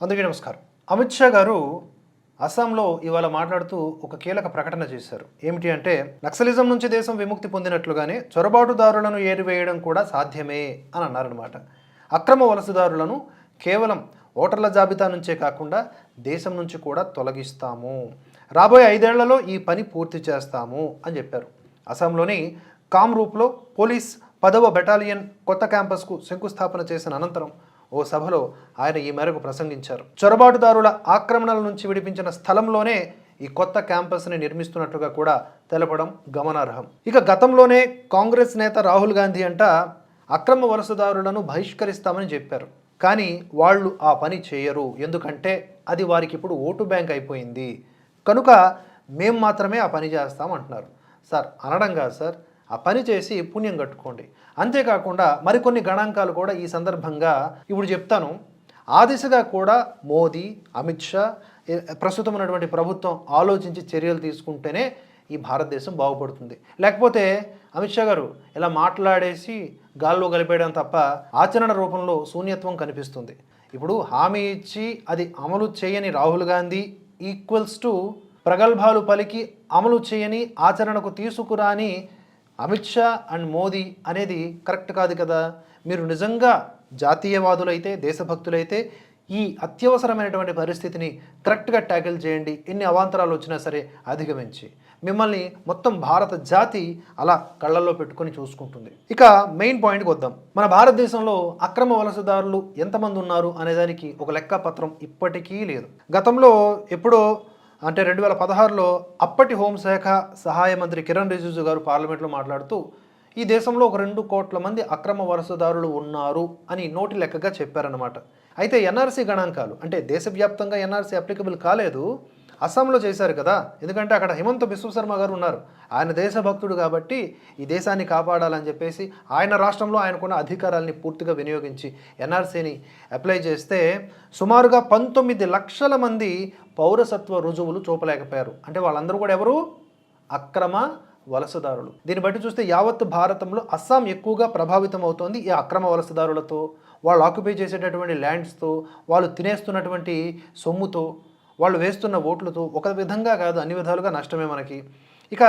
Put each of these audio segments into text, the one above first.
అందరికీ నమస్కారం. అమిత్ షా గారు అస్సాంలో ఇవాళ మాట్లాడుతూ ఒక కీలక ప్రకటన చేశారు. ఏమిటి అంటే, నక్సలిజం నుంచి దేశం విముక్తి పొందినట్లుగానే చొరబాటుదారులను ఏరివేయడం కూడా సాధ్యమే అని అన్నారనమాట. అక్రమ వలసదారులను కేవలం ఓటర్ల జాబితా నుంచే కాకుండా దేశం నుంచి కూడా తొలగిస్తాము. రాబోయే 5 ఏళ్లలో ఈ పని పూర్తి చేస్తాము అని చెప్పారు. అస్సాంలోని కామ్రూప్లో పోలీస్ 10వ బెటాలియన్ కొత్త క్యాంపస్కు శంకుస్థాపన చేసిన అనంతరం ఓ సభలో ఆయన ఈ మేరకు ప్రసంగించారు. చొరబాటుదారుల ఆక్రమణల నుంచి విడిపించిన స్థలంలోనే ఈ కొత్త క్యాంపస్ని నిర్మిస్తున్నట్టుగా కూడా తెలపడం గమనార్హం. ఇక గతంలోనే కాంగ్రెస్ నేత రాహుల్ గాంధీ అంట అక్రమ వలసదారులను బహిష్కరిస్తామని చెప్పారు. కానీ వాళ్ళు ఆ పని చేయరు. ఎందుకంటే అది వారికి ఇప్పుడు ఓటు బ్యాంక్ అయిపోయింది. కనుక మేము మాత్రమే ఆ పని చేస్తాం అంటున్నారు. సార్, అనడం కాదు సార్, ఆ పని చేసి పుణ్యం కట్టుకోండి. అంతేకాకుండా మరికొన్ని గణాంకాలు కూడా ఈ సందర్భంగా ఇప్పుడు చెప్తాను. ఆ దిశగా కూడా మోదీ, అమిత్ షా, ప్రస్తుతం ఉన్నటువంటి ప్రభుత్వం ఆలోచించి చర్యలు తీసుకుంటేనే ఈ భారతదేశం బాగుపడుతుంది. లేకపోతే అమిత్ షా గారు ఇలా మాట్లాడేసి గాల్లో కలిపేయడం తప్ప ఆచరణ రూపంలో శూన్యత్వం కనిపిస్తుంది. ఇప్పుడు హామీ ఇచ్చి అది అమలు చేయని రాహుల్ గాంధీ ఈక్వల్స్ టు ప్రగల్భాలు పలికి అమలు చేయని ఆచరణకు తీసుకురాని అమిత్ షా అండ్ మోదీ అనేది కరెక్ట్ కాదు కదా. మీరు నిజంగా జాతీయవాదులైతే, దేశభక్తులైతే ఈ అత్యవసరమైనటువంటి పరిస్థితిని కరెక్ట్గా ట్యాకిల్ చేయండి. ఎన్ని అవాంతరాలు వచ్చినా సరే అధిగమించి మిమ్మల్ని మొత్తం భారత జాతి అలా కళ్ళల్లో పెట్టుకొని చూసుకుంటుంది. ఇక మెయిన్ పాయింట్కి వద్దాం. మన భారతదేశంలో అక్రమ వలసదారులు ఎంతమంది ఉన్నారు అనేదానికి ఒక లెక్కపత్రం ఇప్పటికీ లేదు. గతంలో ఎప్పుడో అంటే 2016లో అప్పటి హోంశాఖ సహాయ మంత్రి కిరణ్ రిజిజు గారు పార్లమెంట్లో మాట్లాడుతూ ఈ దేశంలో ఒక 2 కోట్ల మంది అక్రమ వలసదారులు ఉన్నారు అని నోటి లెక్కగా చెప్పారన్నమాట. అయితే ఎన్ఆర్సీ గణాంకాలు అంటే దేశవ్యాప్తంగా ఎన్ఆర్సీ అప్లికబుల్ కాలేదు, అస్సాంలో చేశారు కదా. ఎందుకంటే అక్కడ హిమంత బిశ్వ శర్మ గారు ఉన్నారు. ఆయన దేశభక్తుడు కాబట్టి ఈ దేశాన్ని కాపాడాలని చెప్పేసి ఆయన రాష్ట్రంలో ఆయనకున్న అధికారాలని పూర్తిగా వినియోగించి ఎన్ఆర్సీని అప్లై చేస్తే సుమారుగా 19 లక్షల మంది పౌరసత్వ రుజువులు చూపలేకపోయారు. అంటే వాళ్ళందరూ కూడా ఎవరు? అక్రమ వలసదారులు. దీన్ని బట్టి చూస్తే యావత్ భారతంలో అస్సాం ఎక్కువగా ప్రభావితం అవుతోంది ఈ అక్రమ వలసదారులతో, వాళ్ళు ఆక్యుపై చేసేటటువంటి ల్యాండ్స్తో, వాళ్ళు తినేస్తున్నటువంటి సొమ్ముతో, వాళ్ళు వేస్తున్న ఓట్లతో. ఒక విధంగా కాదు, అన్ని విధాలుగా నష్టమే మనకి. ఇక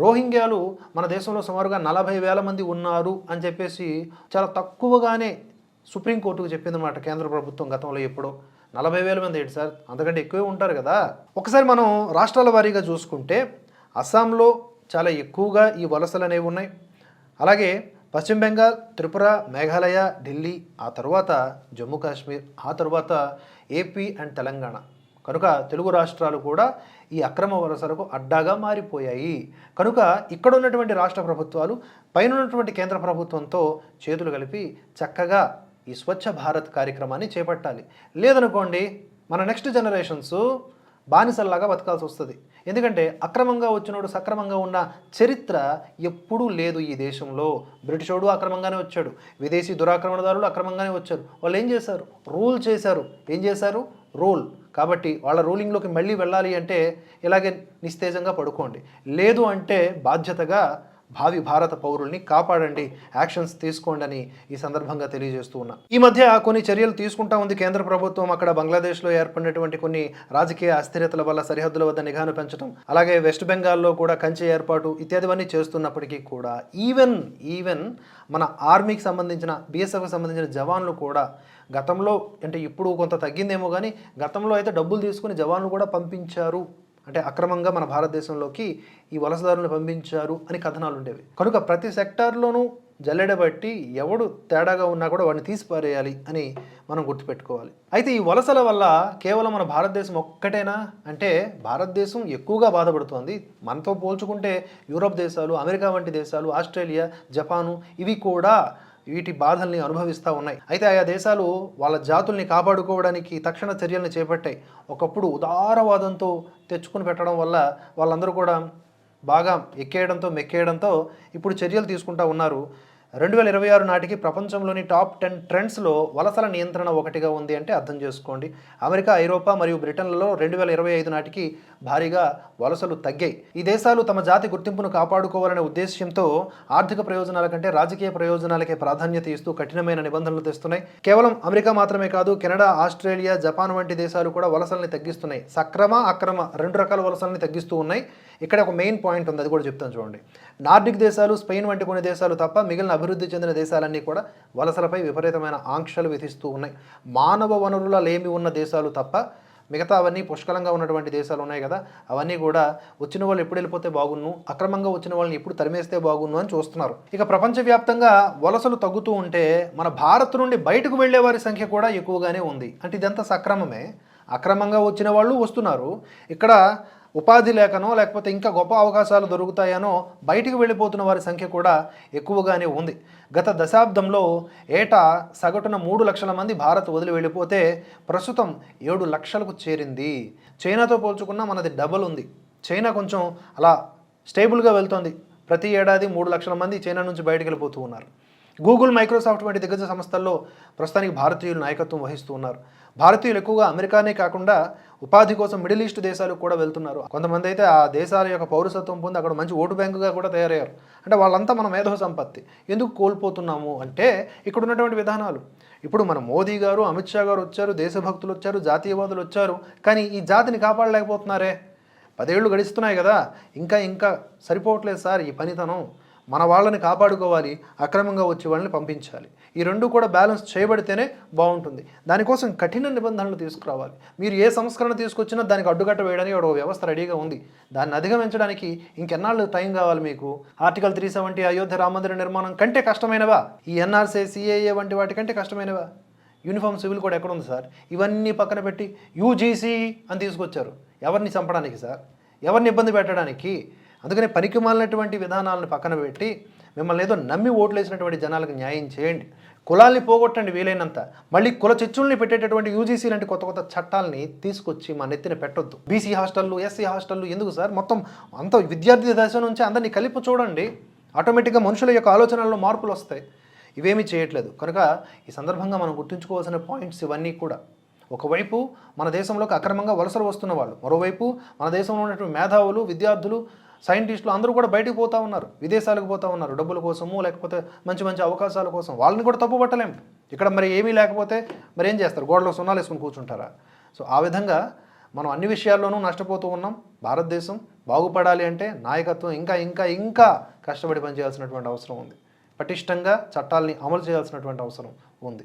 రోహింగ్యాలు మన దేశంలో సుమారుగా 40,000 మంది ఉన్నారు అని చెప్పేసి చాలా తక్కువగానే సుప్రీంకోర్టుకు చెప్పిందన్నమాట కేంద్ర ప్రభుత్వం గతంలో. ఎప్పుడో 40,000 మంది ఏంటి సార్, అంతకంటే ఎక్కువే ఉంటారు కదా. ఒకసారి మనం రాష్ట్రాల వారీగా చూసుకుంటే అస్సాంలో చాలా ఎక్కువగా ఈ వలసలు అనేవి ఉన్నాయి. అలాగే పశ్చిమ బెంగాల్, త్రిపుర, మేఘాలయ, ఢిల్లీ, ఆ తర్వాత జమ్మూ కాశ్మీర్, ఆ తర్వాత ఏపీ అండ్ తెలంగాణ. కనుక తెలుగు రాష్ట్రాలు కూడా ఈ అక్రమ వలసలకు అడ్డాగా మారిపోయాయి. కనుక ఇక్కడ ఉన్నటువంటి రాష్ట్ర ప్రభుత్వాలు పైన ఉన్నటువంటి కేంద్ర ప్రభుత్వంతో చేతులు కలిపి చక్కగా ఈ స్వచ్ఛ భారత్ కార్యక్రమాన్ని చేపట్టాలి. లేదనుకోండి మన నెక్స్ట్ జనరేషన్స్ బానిసల్లాగా బతకాల్సి వస్తుంది. ఎందుకంటే అక్రమంగా వచ్చినోడు సక్రమంగా ఉన్న చరిత్ర ఎప్పుడూ లేదు ఈ దేశంలో. బ్రిటిషోడు అక్రమంగానే వచ్చాడు, విదేశీ దురాక్రమణదారులు అక్రమంగానే వచ్చారు. వాళ్ళు ఏం చేశారు? రూల్ చేశారు. ఏం చేశారు? రూల్. కాబట్టి వాళ్ళ రూలింగ్లోకి మళ్ళీ వెళ్ళాలి అంటే ఇలాగే నిస్తేజంగా పడుకోండి. లేదు అంటే బాధ్యతగా భావి భారత పౌరుల్ని కాపాడండి, యాక్షన్స్ తీసుకోండి అని ఈ సందర్భంగా తెలియజేస్తూ ఉన్నా. ఈ మధ్య కొన్ని చర్యలు తీసుకుంటా ఉంది కేంద్ర ప్రభుత్వం. అక్కడ బంగ్లాదేశ్లో ఏర్పడినటువంటి కొన్ని రాజకీయ అస్థిరతల వల్ల సరిహద్దుల వద్ద నిఘాను పెంచడం, అలాగే వెస్ట్ బెంగాల్లో కూడా కంచె ఏర్పాటు ఇత్యాదివన్నీ చేస్తున్నప్పటికీ కూడా ఈవెన్ మన ఆర్మీకి సంబంధించిన, బీఎస్ఎఫ్కి సంబంధించిన జవాన్లు కూడా గతంలో అంటే ఇప్పుడు కొంత తగ్గిందేమో కానీ గతంలో అయితే డబ్బులు తీసుకుని జవాన్లు కూడా పంపించారు. అంటే అక్రమంగా మన భారతదేశంలోకి ఈ వలసదారులను పంపించారు అని కథనాలు ఉండేవి. కనుక ప్రతి సెక్టార్లోనూ జల్లెడబట్టి ఎవడు తేడాగా ఉన్నా కూడా వాడిని తీసిపారేయాలి అని మనం గుర్తుపెట్టుకోవాలి. అయితే ఈ వలసల వల్ల కేవలం మన భారతదేశం ఒక్కటేనా అంటే భారతదేశం ఎక్కువగా బాధపడుతోంది. మనతో పోల్చుకుంటే యూరోప్ దేశాలు, అమెరికా వంటి దేశాలు, ఆస్ట్రేలియా, జపాను ఇవి కూడా వీటి బాధల్ని అనుభవిస్తూ ఉన్నాయి. అయితే ఆయా దేశాలు వాళ్ళ జాతుల్ని కాపాడుకోవడానికి తక్షణ చర్యలను చేపట్టాయి. ఒకప్పుడు ఉదారవాదంతో తెచ్చుకుని పెట్టడం వల్ల వాళ్ళందరూ కూడా బాగా ఎక్కేయడంతో మెక్కేయడంతో ఇప్పుడు చర్యలు తీసుకుంటూ ఉన్నారు. 2026 నాటికి ప్రపంచంలోని టాప్ 10 ట్రెండ్స్లో వలసల నియంత్రణ ఒకటిగా ఉంది అంటే అర్థం చేసుకోండి. అమెరికా, ఐరోపా మరియు బ్రిటన్లలో 2025 నాటికి భారీగా వలసలు తగ్గాయి. ఈ దేశాలు తమ జాతి గుర్తింపును కాపాడుకోవాలనే ఉద్దేశ్యంతో ఆర్థిక ప్రయోజనాల కంటే రాజకీయ ప్రయోజనాలకే ప్రాధాన్యత ఇస్తూ కఠినమైన నిబంధనలు తెస్తున్నాయి. కేవలం అమెరికా మాత్రమే కాదు, కెనడా, ఆస్ట్రేలియా, జపాన్ వంటి దేశాలు కూడా వలసల్ని తగ్గిస్తున్నాయి. సక్రమ, అక్రమ రెండు రకాల వలసల్ని తగ్గిస్తూ ఉన్నాయి. ఇక్కడ ఒక మెయిన్ పాయింట్ ఉంది, అది కూడా చెప్తాను చూడండి. నార్డిక్ దేశాలు, స్పెయిన్ వంటి కొన్ని దేశాలు తప్ప మిగిలిన అభివృద్ధి చెందిన దేశాలన్నీ కూడా వలసలపై విపరీతమైన ఆంక్షలు విధిస్తూ ఉన్నాయి. మానవ వనరుల లేమి ఉన్న దేశాలు తప్ప మిగతా అవన్నీ పుష్కలంగా ఉన్నటువంటి దేశాలు ఉన్నాయి కదా, అవన్నీ కూడా వచ్చిన వాళ్ళు ఎప్పుడు వెళ్ళిపోతే బాగున్ను, అక్రమంగా వచ్చిన వాళ్ళని ఎప్పుడు తరిమేస్తే బాగున్ను అని చూస్తున్నారు. ఇక ప్రపంచవ్యాప్తంగా వలసలు తగ్గుతూ ఉంటే మన భారత్ నుండి బయటకు వెళ్లే వారి సంఖ్య కూడా ఎక్కువగానే ఉంది. అంటే ఇదంతా సక్రమమే. అక్రమంగా వచ్చిన వాళ్ళు వస్తున్నారు, ఇక్కడ ఉపాధి లేకనో లేకపోతే ఇంకా గొప్ప అవకాశాలు దొరుకుతాయనో బయటికి వెళ్ళిపోతున్న వారి సంఖ్య కూడా ఎక్కువగానే ఉంది. గత దశాబ్దంలో ఏటా సగటున 3 లక్షల మంది భారత్ వదిలి వెళ్ళిపోతే ప్రస్తుతం 7 లక్షలకు చేరింది. చైనాతో పోల్చుకున్నా మనది డబల్ ఉంది. చైనా కొంచెం అలా స్టేబుల్గా వెళ్తోంది. ప్రతి ఏడాది 3 లక్షల మంది చైనా నుంచి బయటకు వెళ్ళిపోతూ ఉన్నారు. గూగుల్, మైక్రోసాఫ్ట్ వంటి దిగ్గజ సంస్థల్లో ప్రస్తుతానికి భారతీయులు నాయకత్వం వహిస్తూ ఉన్నారు. భారతీయులు ఎక్కువగా అమెరికానే కాకుండా ఉపాధి కోసం మిడిల్ ఈస్ట్ దేశాలకు కూడా వెళ్తున్నారు. కొంతమంది అయితే ఆ దేశాల యొక్క పౌరసత్వం పొంది అక్కడ మంచి ఓటు బ్యాంకుగా కూడా తయారయ్యారు. అంటే వాళ్ళంతా మన మేధో సంపత్తి. ఎందుకు కోల్పోతున్నాము అంటే ఇక్కడ ఉన్నటువంటి విధానాలు. ఇప్పుడు మన మోదీ గారు, అమిత్ షా గారు వచ్చారు, దేశభక్తులు వచ్చారు, జాతీయవాదులు వచ్చారు, కానీ ఈ జాతిని కాపాడలేకపోతున్నారే. 10 ఏళ్ళు గడుస్తున్నాయి కదా, ఇంకా సరిపోవట్లేదు సార్ ఈ పనితనం. మన వాళ్ళని కాపాడుకోవాలి, అక్రమంగా వచ్చే వాళ్ళని పంపించాలి. ఈ రెండు కూడా బ్యాలెన్స్ చేయబడితేనే బాగుంటుంది. దానికోసం కఠిన నిబంధనలు తీసుకురావాలి. మీరు ఏ సంస్కరణ తీసుకొచ్చినా దానికి అడ్డుకట్ట వేయడానికి ఒక వ్యవస్థ రెడీగా ఉంది. దాన్ని అధిగమించడానికి ఇంకెన్నాళ్ళు టైం కావాలి మీకు? ఆర్టికల్ 370 అయోధ్య రామమందిర నిర్మాణం కంటే కష్టమైనవా? ఈ ఎన్ఆర్సీ, సిఏఏ వంటి వాటి కంటే కష్టమైనవా? యూనిఫామ్ సివిల్ కోడ్ ఎక్కడుంది సార్? ఇవన్నీ పక్కన పెట్టి యూజీసీ అని తీసుకొచ్చారు. ఎవరిని చంపడానికి సార్? ఎవరిని ఇబ్బంది పెట్టడానికి? అందుకని పనికిమాలినటువంటి విధానాలను పక్కన పెట్టి మిమ్మల్ని ఏదో నమ్మి ఓట్లేసినటువంటి జనాలకు న్యాయం చేయండి. కులాల్ని పోగొట్టండి వీలైనంత. మళ్ళీ కుల చిచ్చుల్ని పెట్టేటటువంటి యూజీసీ లాంటి కొత్త చట్టాలని తీసుకొచ్చి మా నెత్తిన పెట్టొద్దు. బీసీ హాస్టళ్ళు, ఎస్సీ హాస్టళ్ళు ఎందుకు సార్? మొత్తం అంత విద్యార్థి దశ నుంచి అందరినీ కలిపి చూడండి. ఆటోమేటిక్గా మనుషుల యొక్క ఆలోచనల్లో మార్పులు వస్తాయి. ఇవేమీ చేయట్లేదు. కనుక ఈ సందర్భంగా మనం గుర్తుంచుకోవాల్సిన పాయింట్స్ ఇవన్నీ కూడా. ఒకవైపు మన దేశంలోకి అక్రమంగా వలసలు వస్తున్న వాళ్ళు, మరోవైపు మన దేశంలో ఉన్నటువంటి మేధావులు, విద్యార్థులు, సైంటిస్టులు అందరూ కూడా బయటకు పోతూ ఉన్నారు, విదేశాలకు పోతూ ఉన్నారు డబ్బుల కోసము, లేకపోతే మంచి అవకాశాల కోసం. వాళ్ళని కూడా తప్పు పట్టలేము. ఇక్కడ మరి ఏమీ లేకపోతే మరి ఏం చేస్తారు? గోడలో సున్నాలు వేసుకుని కూర్చుంటారా? సో ఆ విధంగా మనం అన్ని విషయాల్లోనూ నష్టపోతూ ఉన్నాం. భారతదేశం బాగుపడాలి అంటే నాయకత్వం ఇంకా కష్టపడి పనిచేయాల్సినటువంటి అవసరం ఉంది. పటిష్టంగా చట్టాలని అమలు చేయాల్సినటువంటి అవసరం ఉంది.